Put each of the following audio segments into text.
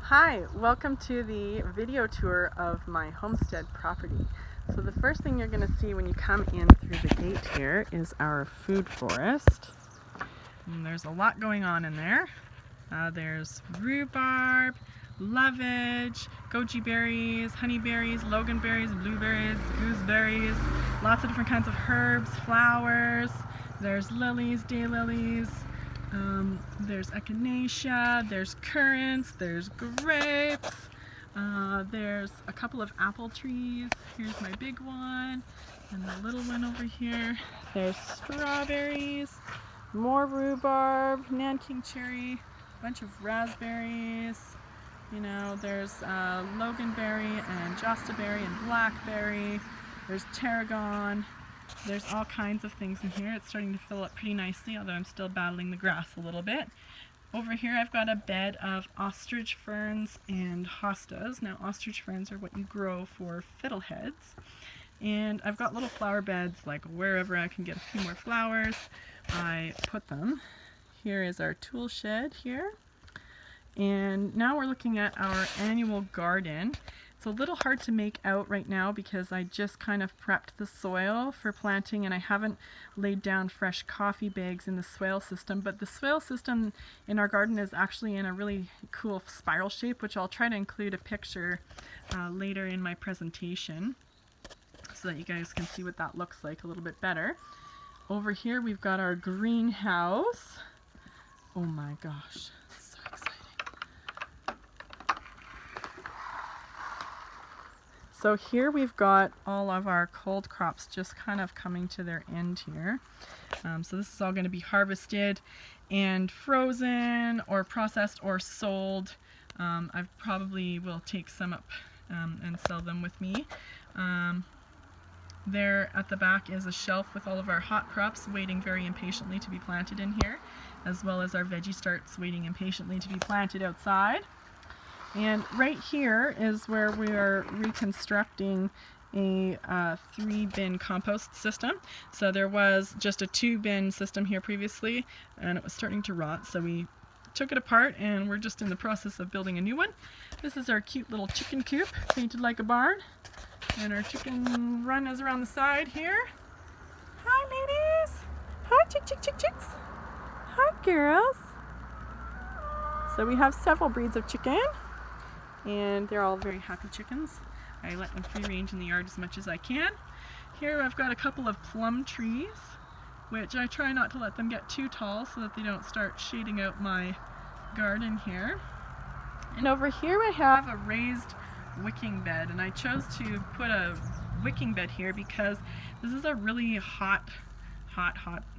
Hi, welcome to the video tour of my homestead property. So the first thing you're going to see when you come in through the gate here is our food forest. And there's a lot going on in there. There's rhubarb, lovage, goji berries, honeyberries, loganberries, blueberries, gooseberries, lots of different kinds of herbs, flowers. There's lilies, daylilies. There's echinacea, there's currants, there's grapes, there's a couple of apple trees. Here's my big one, and the little one over here. There's strawberries, more rhubarb, Nanking cherry, a bunch of raspberries. You know, there's loganberry and jostaberry and blackberry. There's tarragon. There's all kinds of things in here. It's starting to fill up pretty nicely, although I'm still battling the grass a little bit. Over here I've got a bed of ostrich ferns and hostas. Now ostrich ferns are what you grow for fiddleheads. And I've got little flower beds, like wherever I can get a few more flowers, I put them. Here is our tool shed here. And now we're looking at our annual garden. It's a little hard to make out right now because I just kind of prepped the soil for planting and I haven't laid down fresh coffee bags in the swale system, but the swale system in our garden is actually in a really cool spiral shape, which I'll try to include a picture later in my presentation so that you guys can see what that looks like a little bit better. Over here we've got our greenhouse. Oh my gosh. So here we've got all of our cold crops just kind of coming to their end here. So this is all going to be harvested and frozen or processed or sold. I probably will take some up and sell them with me. There at the back is a shelf with all of our hot crops waiting very impatiently to be planted in here, as well as our veggie starts waiting impatiently to be planted outside. And right here is where we are reconstructing a 3-bin compost system. So there was just a 2-bin system here previously and it was starting to rot, so we took it apart and we're just in the process of building a new one. This is our cute little chicken coop painted like a barn, and our chicken run is around the side here. Hi ladies! Hi chicks! Hi girls! So we have several breeds of chicken, and they're all very happy chickens. I let them free range in the yard as much as I can. Here I've got a couple of plum trees, which I try not to let them get too tall so that they don't start shading out my garden here. And over here I have a raised wicking bed, and I chose to put a wicking bed here because this is a really hot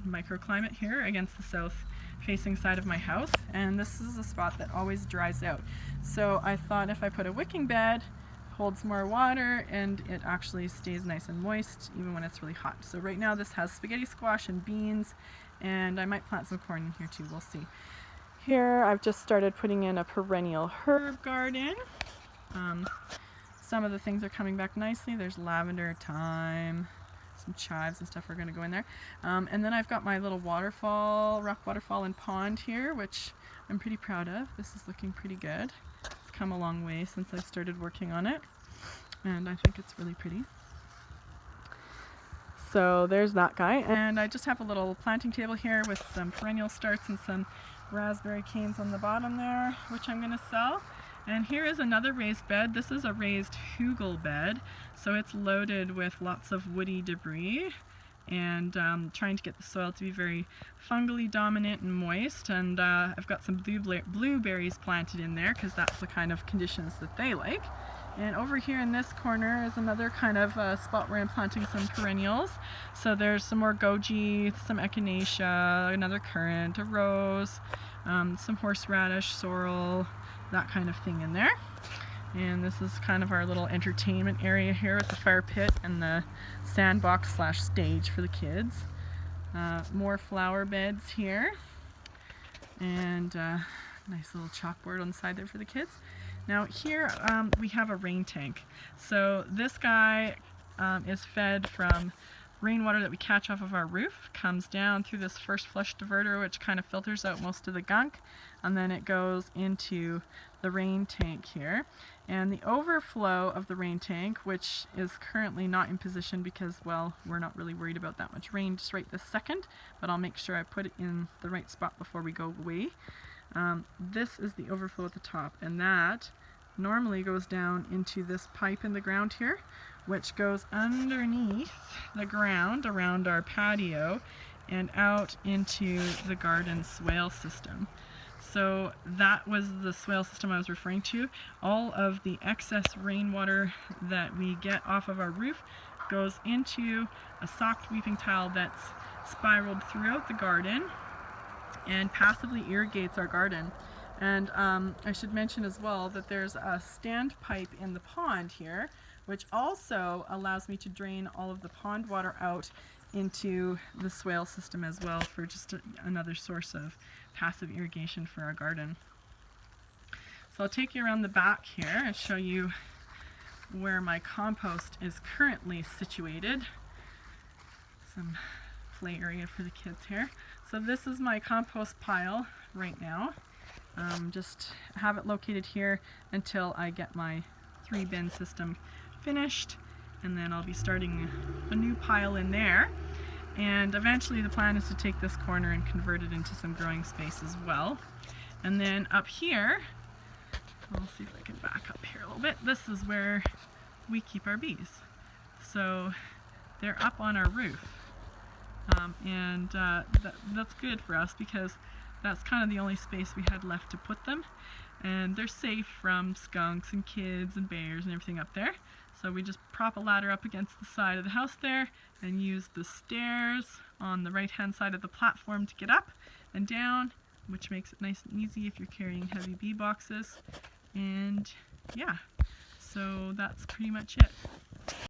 microclimate here against the south facing side of my house, and this is a spot that always dries out. So I thought if I put a wicking bed, it holds more water and it actually stays nice and moist even when it's really hot. So right now this has spaghetti squash and beans, and I might plant some corn in here too, we'll see. Here I've just started putting in a perennial herb garden. Some of the things are coming back nicely. There's lavender, thyme, some chives and stuff are going to go in there. And then I've got my little waterfall, rock waterfall and pond here, which I'm pretty proud of. This is looking pretty good. It's come a long way since I started working on it, and I think it's really pretty. So there's that guy, and I just have a little planting table here with some perennial starts and some raspberry canes on the bottom there, which I'm going to sell. And here is another raised bed. This is a raised hugel bed, so it's loaded with lots of woody debris, and trying to get the soil to be very fungally dominant and moist. And I've got some blueberries planted in there because that's the kind of conditions that they like. And over here in this corner is another kind of spot where I'm planting some perennials. So there's some more goji, some echinacea, another currant, a rose, some horseradish, sorrel, that kind of thing in there. And this is kind of our little entertainment area here with the fire pit and the sandbox / stage for the kids. More flower beds here, and nice little chalkboard on the side there for the kids. Now here we have a rain tank. So this guy is fed from rainwater that we catch off of our roof, comes down through this first flush diverter, which kind of filters out most of the gunk, and then it goes into the rain tank here. And the overflow of the rain tank, which is currently not in position because, well, we're not really worried about that much rain just right this second, but I'll make sure I put it in the right spot before we go away. This is the overflow at the top, and that normally goes down into this pipe in the ground here, which goes underneath the ground around our patio and out into the garden swale system. So that was the swale system I was referring to. All of the excess rainwater that we get off of our roof goes into a socked weeping tile that's spiraled throughout the garden and passively irrigates our garden. And I should mention as well that there's a standpipe in the pond here, which also allows me to drain all of the pond water out into the swale system as well, for just another source of passive irrigation for our garden. So I'll take you around the back here and show you where my compost is currently situated. Some play area for the kids here. So this is my compost pile right now. Just have it located here until I get my 3-bin system finished, and then I'll be starting a new pile in there. And eventually the plan is to take this corner and convert it into some growing space as well. And then up here, I'll see if I can back up here a little bit. This is where we keep our bees. So they're up on our roof. That's good for us because that's kind of the only space we had left to put them. And they're safe from skunks and kids and bears and everything up there. So we just prop a ladder up against the side of the house there and use the stairs on the right hand side of the platform to get up and down, which makes it nice and easy if you're carrying heavy bee boxes. And yeah, so that's pretty much it.